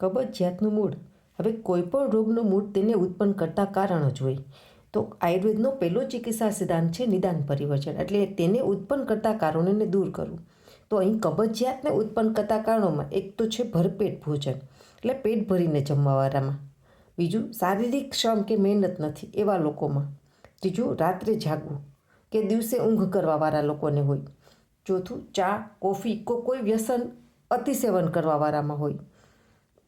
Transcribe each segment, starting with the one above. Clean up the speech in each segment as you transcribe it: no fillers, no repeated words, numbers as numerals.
કબજિયાતનું મૂળ. હવે કોઈપણ રોગનું મૂળ તેને ઉત્પન્ન કરતા કારણ જ હોય. તો આયુર્વેદનો પહેલો ચિકિત્સા સિદ્ધાંત છે નિદાન પરિવર્જન, એટલે તેને ઉત્પન્ન કરતા કારણોને દૂર કરવું. તો અહીં કબજિયાતને ઉત્પન્ન કરતા કારણોમાં એક તો છે ભરપેટ ભોજન, એટલે પેટ ભરીને જમવાવાળામાં. બીજું, શારીરિક શ્રમ કે મહેનત નથી એવા લોકોમાં. ત્રીજું, રાત્રે જાગવું કે દિવસે ઊંઘ કરવાવાળા લોકોને હોય. ચોથું, ચા કોફી કોઈ વ્યસન અતિસેવન કરવાવાળામાં હોય.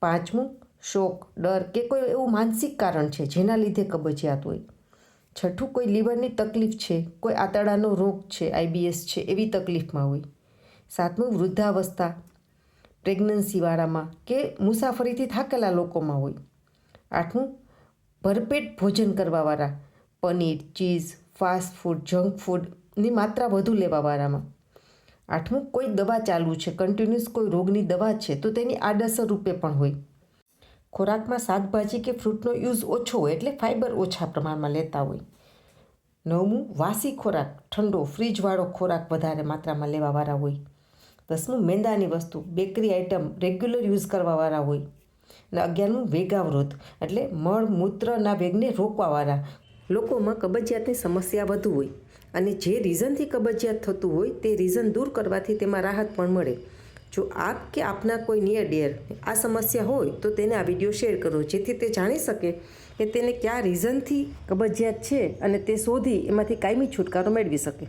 પાંચમું, શોક ડર કે કોઈ એવું માનસિક કારણ છે જેના લીધે કબજિયાત હોય. છઠ્ઠું, કોઈ લીવરની તકલીફ છે, કોઈ આંતરડાનો રોગ છે, IBS છે એવી તકલીફમાં હોય. સાતમું, વૃદ્ધાવસ્થા, પ્રેગ્નન્સીવાળામાં કે મુસાફરીથી થાકેલા લોકોમાં હોય. આઠમું, ભરપેટ ભોજન કરવાવાળા, paneer, cheese, fast food, junk ફૂડની માત્રા વધુ લેવાવાળામાં. આઠમું, કોઈ દવા ચાલુ છે, કન્ટિન્યુઅસ કોઈ રોગની દવા છે તો તેની આડઅસર રૂપે પણ હોય. ખોરાકમાં શાકભાજી કે ફ્રૂટનો યુઝ ઓછો હોય, એટલે ફાઇબર ઓછા પ્રમાણમાં લેતા હોય. નવમું, વાસી ખોરાક, ઠંડો ફ્રીજવાળો ખોરાક વધારે માત્રામાં લેવાવાળા હોય. 10મું, મેંદાની વસ્તુ, બેકરી આઇટમ રેગ્યુલર યુઝ કરવાવાળા હોય. અને 11મું, વેગાવરોધ, એટલે મળ મૂત્રના વેગને રોકવાવાળા લોકોમાં કબજિયાતની સમસ્યા વધુ હોય. અને જે રીઝનથી કબજિયાત થતું હોય તે રીઝન દૂર કરવાથી તેમાં રાહત પણ મળે. જો આપ કે આપના કોઈ નિયર ડિયર આ સમસ્યા હોય તો તેને આ વિડીયો શેર કરો, જેથી તે જાણી શકે કે તેને કયા રીઝનથી કબજિયાત છે અને તે શોધી એમાંથી કાયમી છુટકારો મેળવી શકે.